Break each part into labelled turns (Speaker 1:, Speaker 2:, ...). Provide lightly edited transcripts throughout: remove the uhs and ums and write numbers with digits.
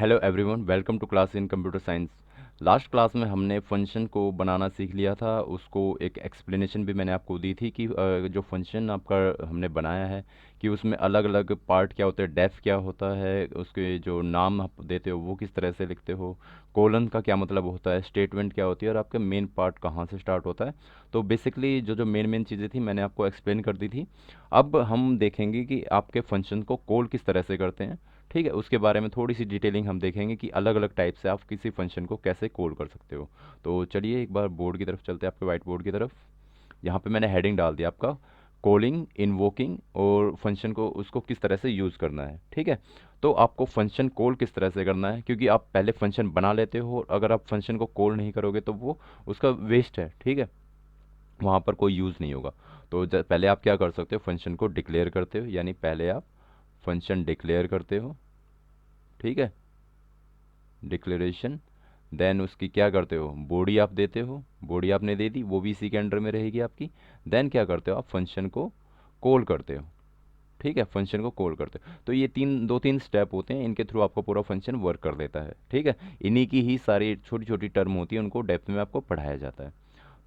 Speaker 1: Hello everyone, welcome to class in computer science. Last class में हमने function को बनाना सीख लिया था। उसको एक एक्सप्लेनेशन भी मैंने आपको दी थी कि जो फंक्शन आपका हमने बनाया है कि उसमें अलग अलग पार्ट क्या होते हैं, डेफ क्या होता है, उसके जो नाम आप देते हो वो किस तरह से लिखते हो, कोलन का क्या मतलब होता है, स्टेटमेंट क्या होती है और आपका मेन पार्ट कहाँ से स्टार्ट होता है। तो बेसिकली जो जो मेन मेन चीज़ें थी मैंने आपको एक्सप्लेन कर दी थी। अब हम देखेंगे कि आपके फंक्शन को कॉल किस तरह से करते हैं। ठीक है, उसके बारे में थोड़ी सी डिटेलिंग हम देखेंगे कि अलग अलग टाइप से आप किसी फंक्शन को कैसे कॉल कर सकते हो। तो चलिए एक बार बोर्ड की तरफ चलते हैं, आपके वाइट बोर्ड की तरफ। यहाँ पे मैंने हेडिंग डाल दिया आपका कॉलिंग, इन्वोकिंग और फंक्शन को उसको किस तरह से यूज़ करना है। ठीक है, तो आपको फंक्शन कॉल किस तरह से करना है, क्योंकि आप पहले फंक्शन बना लेते हो और अगर आप फंक्शन को कॉल नहीं करोगे तो वो उसका वेस्ट है। ठीक है, वहाँ पर कोई यूज़ नहीं होगा। तो पहले आप क्या कर सकते हो, फंक्शन को डिक्लेयर करते हो, यानी पहले आप फंक्शन डिक्लेयर करते हो। ठीक है, डिक्लेरेशन। देन उसकी क्या करते हो, बॉडी आप देते हो, बॉडी आपने दे दी, वो भी इसी के अंडर में रहेगी आपकी। देन क्या करते हो, आप फंक्शन को कॉल करते हो। ठीक है, फंक्शन को कॉल करते हो। तो ये दो तीन स्टेप होते हैं, इनके थ्रू आपका पूरा फंक्शन वर्क कर देता है। ठीक है, इन्हीं की ही सारी छोटी छोटी टर्म होती है, उनको डेप्थ में आपको पढ़ाया जाता है।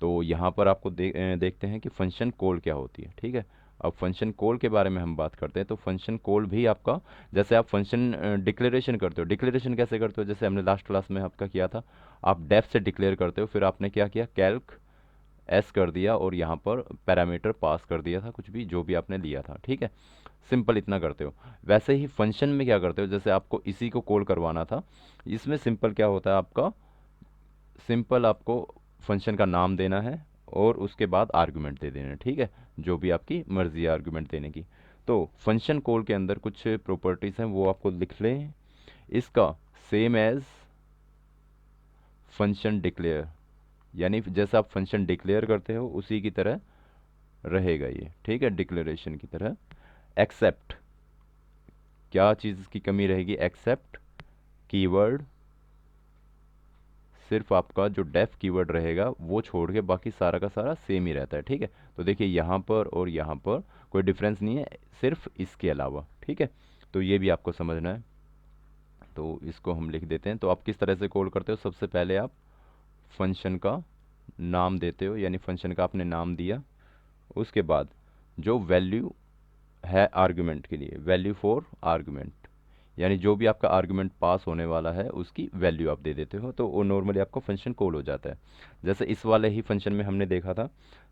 Speaker 1: तो यहाँ पर आपको देखते हैं कि फंक्शन कॉल क्या होती है। ठीक है, अब फंक्शन कॉल के बारे में हम बात करते हैं। तो फंक्शन कॉल भी आपका, जैसे आप फंक्शन डिक्लेरेशन करते हो, डिक्लेरेशन कैसे करते हो, जैसे हमने लास्ट क्लास में आपका किया था। आप डेफ से डिक्लेयर करते हो, फिर आपने क्या किया, कैल्क एस कर दिया और यहाँ पर पैरामीटर पास कर दिया था, कुछ भी जो भी आपने लिया था। ठीक है, सिंपल इतना करते हो। वैसे ही फंक्शन में क्या करते हो, जैसे आपको इसी को कॉल करवाना था, इसमें सिंपल क्या होता है आपका, सिंपल आपको फंक्शन का नाम देना है और उसके बाद आर्गुमेंट दे देना है। ठीक है, जो भी आपकी मर्जी है आर्गुमेंट देने की। तो फंक्शन कॉल के अंदर कुछ प्रॉपर्टीज़ हैं, वो आपको लिख लें। इसका सेम एज फंक्शन डिक्लेयर, यानी जैसे आप फंक्शन डिक्लेयर करते हो उसी की तरह रहेगा ये। ठीक है, डिक्लेरेशन की तरह। एक्सेप्ट, क्या चीज़ की कमी रहेगी, एक्सेप्ट कीवर्ड, सिर्फ आपका जो डेफ कीवर्ड रहेगा वो छोड़ के बाकी सारा का सारा सेम ही रहता है। ठीक है, तो देखिए यहाँ पर और यहाँ पर कोई डिफरेंस नहीं है, सिर्फ इसके अलावा। ठीक है, तो ये भी आपको समझना है। तो इसको हम लिख देते हैं। तो आप किस तरह से कॉल करते हो, सबसे पहले आप फंक्शन का नाम देते हो, यानी फंक्शन का आपने नाम दिया। उसके बाद जो वैल्यू है आर्गुमेंट के लिए, वैल्यू फॉर आर्गुमेंट, यानी जो भी आपका आर्गुमेंट पास होने वाला है उसकी वैल्यू आप दे देते हो, तो वो नॉर्मली आपका फंक्शन कॉल हो जाता है। जैसे इस वाले ही फंक्शन में हमने देखा था,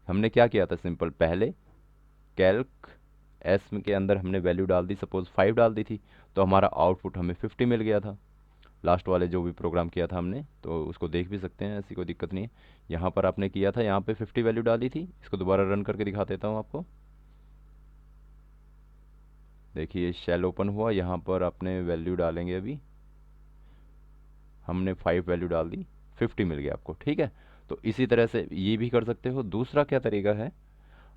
Speaker 1: हमने क्या किया था, सिंपल पहले कैल्क एस के अंदर हमने वैल्यू डाल दी, सपोज 5 डाल दी थी, तो हमारा आउटपुट हमें 50 मिल गया था। लास्ट वाले जो भी प्रोग्राम किया था हमने, तो उसको देख भी सकते हैं, ऐसी कोई दिक्कत नहीं है। यहाँ पर आपने किया था, यहाँ पे 50 वैल्यू डाली थी। इसको दोबारा रन करके दिखा देता हूँ आपको। देखिए शेल ओपन हुआ, यहाँ पर आपने वैल्यू डालेंगे, अभी हमने 5 वैल्यू डाल दी, 50 मिल गया आपको। ठीक है, तो इसी तरह से ये भी कर सकते हो। दूसरा क्या तरीका है,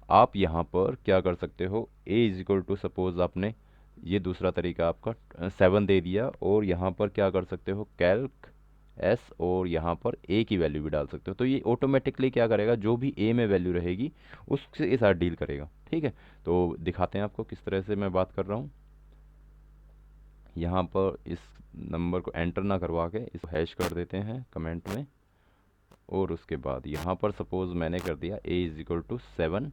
Speaker 1: आप यहाँ पर क्या कर सकते हो, ए इज इक्वल टू, सपोज आपने ये दूसरा तरीका आपका 7 दे दिया, और यहाँ पर क्या कर सकते हो, कैल्क एस और यहाँ पर ए की वैल्यू भी डाल सकते हो। तो ये ऑटोमेटिकली क्या करेगा, जो भी ए में वैल्यू रहेगी उसके साथ डील करेगा। ठीक है, तो दिखाते हैं आपको किस तरह से मैं बात कर रहा हूँ। यहाँ पर इस नंबर को एंटर ना करवा के इसको हैश कर देते हैं कमेंट में, और उसके बाद यहाँ पर सपोज मैंने कर दिया ए इज इक्वल टू 7,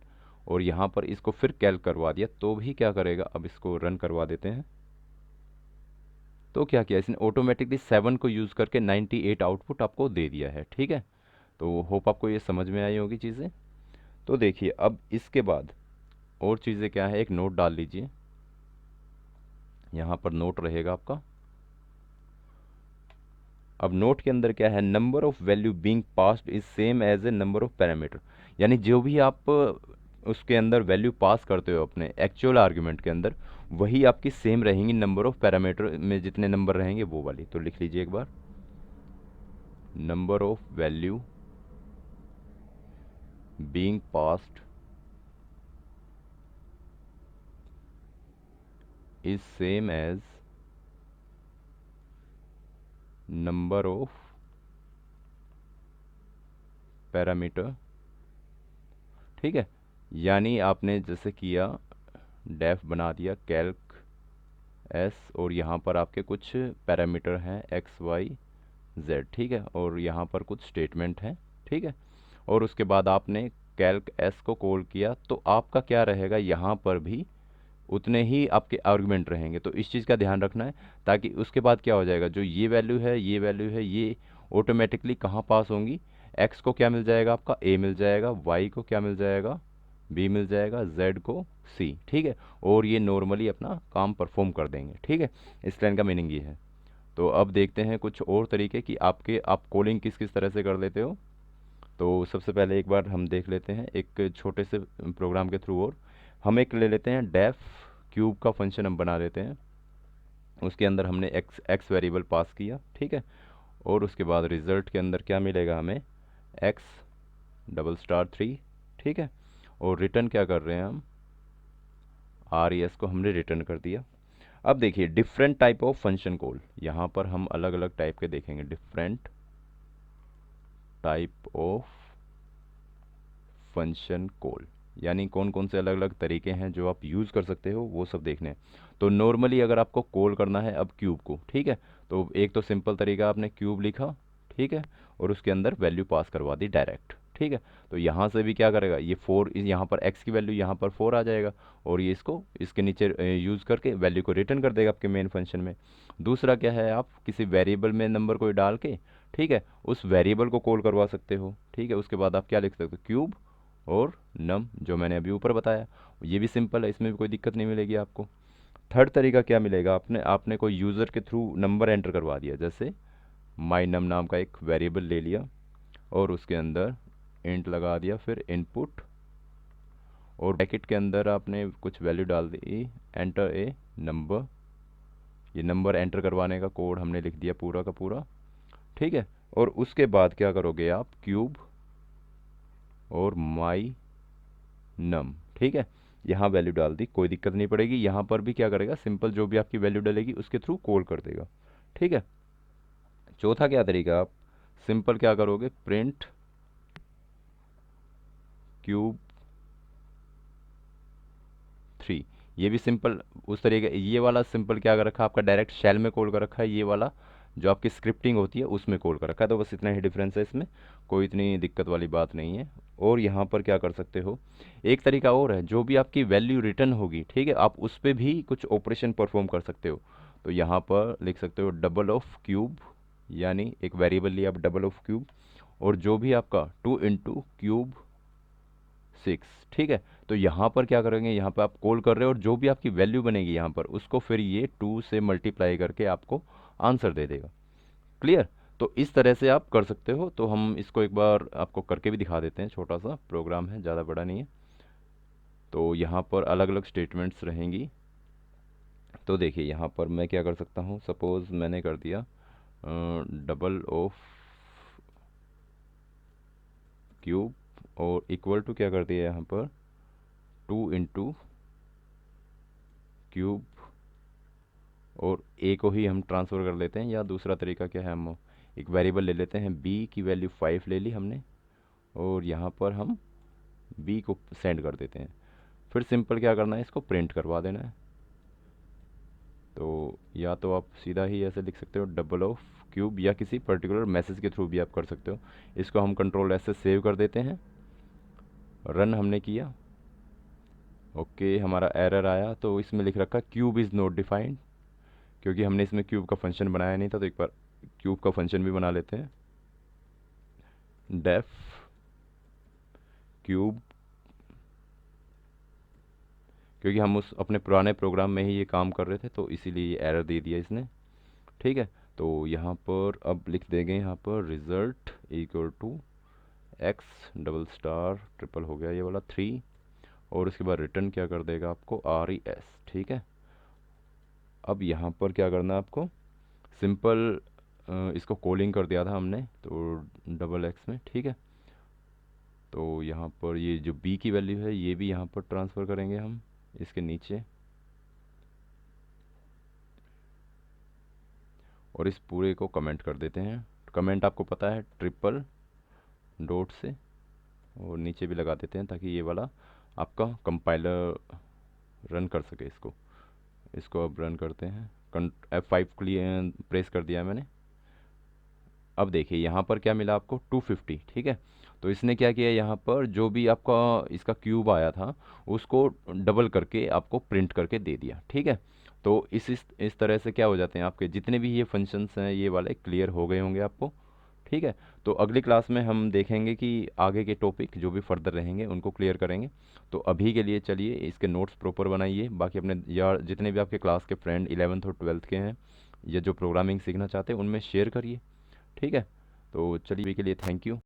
Speaker 1: और यहाँ पर इसको फिर कैल्क करवा दिया, तो भी क्या करेगा, अब इसको रन करवा देते हैं। तो क्या किया इसने, ऑटोमेटिकली 7 को यूज़ करके 98 आउटपुट आपको दे दिया है। ठीक है, तो होप आपको ये समझ में आई होगी चीज़ें। तो देखिए अब इसके बाद और चीज़ें क्या है, एक नोट डाल लीजिए, यहाँ पर नोट रहेगा आपका। अब नोट के अंदर क्या है, number of value being passed is same as a number of parameter, यानी जो भी आप उसके अंदर वैल्यू पास करते हो अपने एक्चुअल आर्ग्यूमेंट के अंदर, वही आपकी सेम रहेंगी, नंबर ऑफ पैरामीटर में जितने नंबर रहेंगे वो वाली। तो लिख लीजिए एक बार, number of value being passed is same as number of parameter. ठीक है, यानी आपने जैसे किया, डेफ बना दिया कैल्क एस, और यहाँ पर आपके कुछ पैरामीटर हैं एक्स वाई जेड, ठीक है, और यहाँ पर कुछ स्टेटमेंट हैं, ठीक है। और उसके बाद आपने कैल्क एस को कॉल किया, तो आपका क्या रहेगा, यहाँ पर भी उतने ही आपके आर्गुमेंट रहेंगे। तो इस चीज़ का ध्यान रखना है, ताकि उसके बाद क्या हो जाएगा, जो ये वैल्यू है, ये वैल्यू है, ये ऑटोमेटिकली कहाँ पास होंगी, एक्स को क्या मिल जाएगा आपका, ए मिल जाएगा, वाई को क्या मिल जाएगा, बी मिल जाएगा, जेड को सी, ठीक है। और ये नॉर्मली अपना काम परफॉर्म कर देंगे, ठीक है। इस लाइन का मीनिंग ये है। तो अब देखते हैं कुछ और तरीके कि आप कॉलिंग किस किस तरह से कर लेते हो। तो सबसे पहले एक बार हम देख लेते हैं एक छोटे से प्रोग्राम के थ्रू, और हम एक ले लेते हैं डेफ क्यूब का फंक्शन हम बना लेते हैं। उसके अंदर हमने एक्स एक्स वेरिएबल पास किया, ठीक है। और उसके बाद रिजल्ट के अंदर क्या मिलेगा हमें, एक्स डबल स्टार 3, ठीक है। और रिटर्न क्या कर रहे हैं हम, आर ई एस को हमने रिटर्न कर दिया। अब देखिए different type of function call, यहाँ पर हम अलग अलग टाइप के देखेंगे, different type of function call, यानी कौन कौन से अलग अलग तरीके हैं जो आप यूज़ कर सकते हो, वो सब देखने हैं। तो नॉर्मली अगर आपको कॉल करना है अब क्यूब को, ठीक है, तो एक तो सिंपल तरीका, आपने क्यूब लिखा, ठीक है, और उसके अंदर वैल्यू पास करवा दी डायरेक्ट, ठीक है। तो यहाँ से भी क्या करेगा, ये 4, यहाँ पर एक्स की वैल्यू यहाँ पर 4 आ जाएगा, और ये इसको इसके नीचे यूज़ करके वैल्यू को रिटर्न कर देगा आपके मेन फंक्शन में। दूसरा क्या है, आप किसी वेरिएबल में नंबर को डाल के, ठीक है, उस वेरिएबल को कॉल करवा सकते हो, ठीक है। उसके बाद आप क्या लिख सकते हो, क्यूब और नम, जो मैंने अभी ऊपर बताया। ये भी सिंपल है, इसमें भी कोई दिक्कत नहीं मिलेगी आपको। थर्ड तरीका क्या मिलेगा, आपने आपने कोई यूज़र के थ्रू नंबर एंटर करवा दिया, जैसे माई नम नाम का एक वेरिएबल ले लिया, और उसके अंदर इंट लगा दिया, फिर इनपुट, और ब्रैकेट के अंदर आपने कुछ वैल्यू डाल दी, एंटर ए नंबर। ये नंबर एंटर करवाने का कोड हमने लिख दिया पूरा का पूरा, ठीक है। और उसके बाद क्या करोगे आप, क्यूब और माई नम, ठीक है, यहाँ वैल्यू डाल दी, कोई दिक्कत नहीं पड़ेगी। यहाँ पर भी क्या करेगा, सिंपल जो भी आपकी वैल्यू डलेगी उसके थ्रू कॉल कर देगा, ठीक है। चौथा क्या तरीका, आप सिंपल क्या करोगे, प्रिंट क्यूब 3। ये भी सिंपल उस तरीके, ये वाला सिंपल क्या कर रखा है आपका, डायरेक्ट शेल में कॉल कर रखा है, ये वाला जो आपकी स्क्रिप्टिंग होती है उसमें कॉल कर रखा है। तो बस इतना ही डिफरेंस है इसमें, कोई इतनी दिक्कत वाली बात नहीं है। और यहाँ पर क्या कर सकते हो, एक तरीका और है, जो भी आपकी वैल्यू रिटर्न होगी, ठीक है, आप उस पर भी कुछ ऑपरेशन परफॉर्म कर सकते हो। तो यहाँ पर लिख सकते हो डबल ऑफ क्यूब, यानी एक वेरिएबल लिया आप डबल ऑफ क्यूब, और जो भी आपका 2 × क्यूब 6, ठीक है। तो यहाँ पर क्या करेंगे, यहाँ पर आप कॉल कर रहे हो, और जो भी आपकी वैल्यू बनेगी यहाँ पर, उसको फिर ये 2 से मल्टीप्लाई करके आपको आंसर दे देगा। क्लियर। तो इस तरह से आप कर सकते हो। तो हम इसको एक बार आपको करके भी दिखा देते हैं, छोटा सा प्रोग्राम है, ज़्यादा बड़ा नहीं है। तो यहाँ पर अलग अलग स्टेटमेंट्स रहेंगी। तो देखिए यहाँ पर मैं क्या कर सकता हूँ, सपोज़ मैंने कर दिया डबल ऑफ क्यूब, और इक्वल टू क्या कर दिया यहाँ पर, 2 × क्यूब, और ए को ही हम ट्रांसफ़र कर लेते हैं। या दूसरा तरीका क्या है, हम एक वेरिएबल ले लेते हैं, बी की वैल्यू 5 ले ली हमने, और यहाँ पर हम बी को सेंड कर देते हैं। फिर सिंपल क्या करना है, इसको प्रिंट करवा देना है। तो या तो आप सीधा ही ऐसे लिख सकते हो डबल ऑफ क्यूब, या किसी पर्टिकुलर मैसेज के थ्रू भी आप कर सकते हो। इसको हम कंट्रोल एस से सेव कर देते हैं। रन हमने किया, ओके, हमारा एरर आया। तो इसमें लिख रखा क्यूब इज़ नॉट डिफाइंड, क्योंकि हमने इसमें क्यूब का फंक्शन बनाया नहीं था। तो एक बार क्यूब का फंक्शन भी बना लेते हैं, डेफ क्यूब, क्योंकि हम उस अपने पुराने प्रोग्राम में ही ये काम कर रहे थे, तो इसीलिए ये एरर दे दिया इसने, ठीक है। तो यहाँ पर अब लिख देंगे, यहाँ पर result equal to x double star triple हो गया ये वाला 3, और उसके बाद रिटर्न क्या कर देगा आपको, आर ई एस, ठीक है। अब यहाँ पर क्या करना है आपको, सिंपल इसको कॉलिंग कर दिया था हमने, तो डबल एक्स में, ठीक है। तो यहाँ पर ये जो बी की वैल्यू है, ये भी यहाँ पर ट्रांसफ़र करेंगे हम इसके नीचे, और इस पूरे को कमेंट कर देते हैं। कमेंट आपको पता है ट्रिपल डॉट से, और नीचे भी लगा देते हैं, ताकि ये वाला आपका कंपाइलर रन कर सके इसको। इसको अब रन करते हैं। F5 क्लियर प्रेस कर दिया है मैंने। अब देखिए यहाँ पर क्या मिला आपको, 250, ठीक है। तो इसने क्या किया, यहाँ पर जो भी आपका इसका क्यूब आया था उसको डबल करके आपको प्रिंट करके दे दिया, ठीक है। तो इस तरह से क्या हो जाते हैं आपके जितने भी ये फंक्शंस हैं ये वाले क्लियर हो गए होंगे आपको, ठीक है। तो अगली क्लास में हम देखेंगे कि आगे के टॉपिक जो भी फर्दर रहेंगे उनको क्लियर करेंगे। तो अभी के लिए चलिए इसके नोट्स प्रॉपर बनाइए, बाकी अपने या जितने भी आपके क्लास के फ्रेंड 11th और 12th के हैं या जो प्रोग्रामिंग सीखना चाहते हैं उनमें शेयर करिए, ठीक है। तो चलिए अभी के लिए थैंक यू।